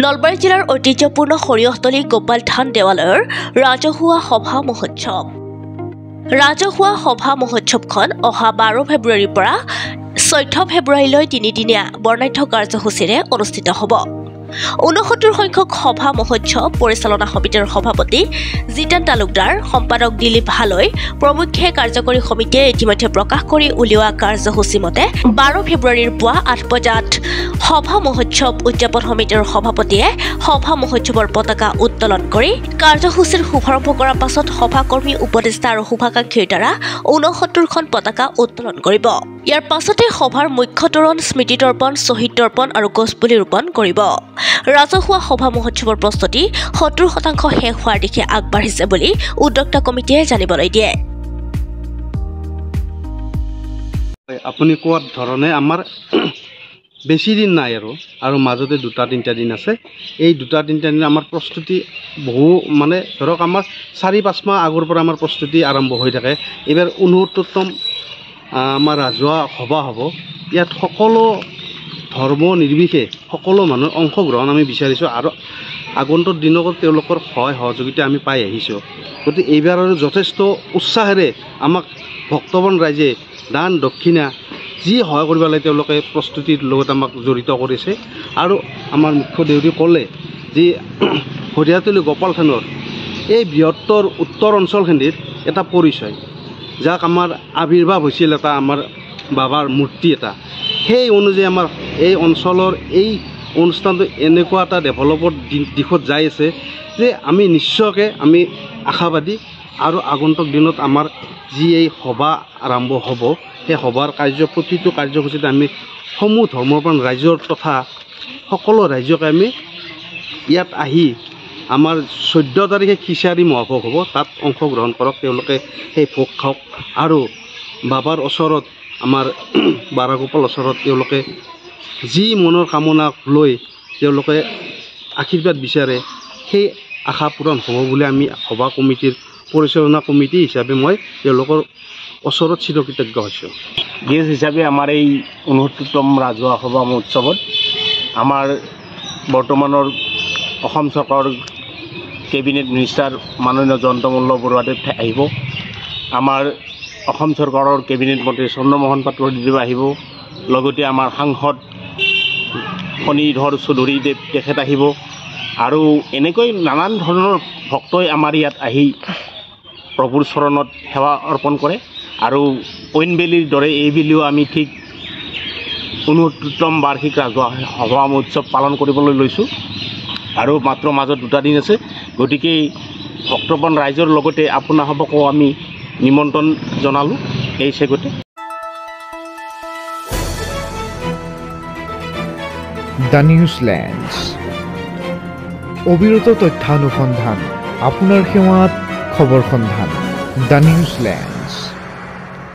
নলবাৰী জিলাৰ ঐতিহ্যপূৰ্ণ সৰিয়হতলী গোপাল থান দেৱালয়ৰ ৰাজহুৱা সভা মহোৎসৱ। ৰাজহুৱা সভা মহোৎসৱখন অহা 12 ফেব্ৰুৱাৰীৰ পৰা 14 ফেব্ৰুৱাৰীলৈ তিনিদিনীয়া বৰ্ণাঢ্য কাৰ্যসূচীৰে অনুষ্ঠিত হ'ব। 69 সংখ্যক সভা মহোৎসৱ পৰিচালনা সমিতিৰ সভাপতি জিতেন তালুকদাৰ, সম্পাদক দিলীপ হালৈ প্ৰমুখ্যে কাৰ্যকৰী সমিতিয়ে ইতিমধ্যে প্ৰকাশ কৰি উলিওৱা কাৰ্যসূচী মতে 12 ফেব্ৰুৱাৰীৰ পুৱা 8 বজাত সভা মহোৎসৱ উদযাপন সমিতিৰ সভাপতিয়ে সভা মহোৎসৱৰ পতাকা উত্তোলন কৰি কাৰ্যসূচীৰ শুভাৰম্ভ কৰাৰ পাছত সভাকৰ্মী, উপদেষ্টা আৰু শুভাকাংক্ষীৰ দ্বাৰা 69খন পতাকা উত্তোলন কৰিব। ইয়াৰ পাছতে সভাৰ মুখ্য তোৰণ, স্মৃতি তৰ্পণ, শ্বহীদ তৰ্পণ আৰু গছপুলি ৰোপণ কৰিব। ৰাজহুৱা সভা মহোৎসৱৰ প্ৰস্তুতি 70% শেষ হোৱাৰ দিশে আগবাঢ়িছে বুলি উদ্যোক্তা কমিটিয়ে জানিবলৈ দিয়ে। আপুনি কোৱাৰ ধৰণে আমাৰ বেছি দিন নাই আৰু মাজতে 2-3টা দিন আছে। এই 2-3টা দিন আমাৰ প্ৰস্তুতি বহু ধৰক আমাৰ 4-5 মাহ আগৰ পৰা আমাৰ প্ৰস্তুতি আৰম্ভ হৈ থাকে। এইবাৰ 69তম আমাৰ ৰাজহুৱা সভা হ'ব। ইয়াত সকলো ধৰ্ম নিৰ্বিশেষে সকলো মানুহৰ অংশগ্ৰহণ আমি বিচাৰিছোঁ আৰু আগন্তুক দিনতো তেওঁলোকৰ সহায় সহযোগিতা আমি পাই আহিছোঁ। গতিকে এইবাৰ আৰু যথেষ্ট উৎসাহেৰে আমাক ভক্তবন ৰাইজে দান দক্ষিণা যি সহায় কৰিব লাগে তেওঁলোকে প্ৰস্তুতিৰ লগত আমাক জড়িত কৰিছে। আৰু আমাৰ মুখ্য দেউৰী ক'লে যি সৰিয়হতলী গোপাল থানৰ এই বৃহত্তৰ উত্তৰ অঞ্চলখিনিৰ এটা পৰিচয়, যাক আমাৰ আৱিৰ্ভাৱ হৈছিল এটা আমাৰ বাবাৰ মূৰ্তি এটা। সেই অনুযায়ী আমাৰ এই অঞ্চলৰ এই অনুষ্ঠানটো এনেকুৱা এটা ডেভেলপৰ দিশত যাই আছে যে আমি নিশ্চয়কৈ আমি আশাবাদী আৰু আগন্তুক দিনত আমাৰ যি এই সভা আৰম্ভ হ'ব, সেই সভাৰ প্ৰতিটো কাৰ্যসূচীত আমি সমূহ ধৰ্মৰ ৰাইজৰ তথা সকলো ৰাইজকে আমি ইয়াত আহি আমাৰ 14 তাৰিখে খিচাৰী মহাভোগ হ'ব, তাত অংশগ্ৰহণ কৰক, তেওঁলোকে সেই ভোগ খাওক আৰু বাবাৰ ওচৰত আমাৰ বাৰাগোপালৰ ওচৰত তেওঁলোকে যি মনৰ কামনা লৈ তেওঁলোকে আশীৰ্বাদ বিচাৰে, সেই আশা পূৰণ হ'ব বুলি আমি সভা কমিটিৰ পৰিচালনা কমিটি হিচাপে মই তেওঁলোকৰ ওচৰত চিৰকৃতজ্ঞ হৈছোঁ। গেষ্ট হিচাপে আমাৰ এই 69তম ৰাজহুৱা সভা মহোৎসৱত আমাৰ বৰ্তমানৰ অসম চৰকাৰৰ কেবিনেট মিনিষ্টাৰ মাননীয় জয়ন্ত মল্ল বৰুৱাদেৱ আহিব। আমাৰ অসম চৰকাৰৰ কেবিনেট মন্ত্ৰী চন্দ্ৰমোহন পাটোৱাৰীদেৱ আহিব। লগতে আমাৰ সাংসদ ফণীধৰ চৌধুৰীদেৱ তেখেত আহিব আৰু এনেকৈ নানান ধৰণৰ ভক্তই আমাৰ ইয়াত আহি প্ৰভুৰ চৰণত সেৱা অৰ্পণ কৰে। আৰু ঐনবেলিৰ দৰে এইবেলিও আমি ঠিক 69তম বাৰ্ষিক ৰাজহুৱা সভা মহোৎসৱ পালন কৰিবলৈ লৈছোঁ আৰু মাত্ৰ মাজত 2টা দিন আছে। গতিকে ভক্তপ্ৰাণ ৰাইজৰ লগতে আপোনাসকো আমি নিমন্ত্ৰণ জনালোঁ। এই চেগতে দ্য নিউজলেণ্ডছ, অবিৰত তথ্যানুসন্ধান, আপোনাৰ সেৱাত খবৰ সন্ধান। দ্য নিউজলেণ্ড।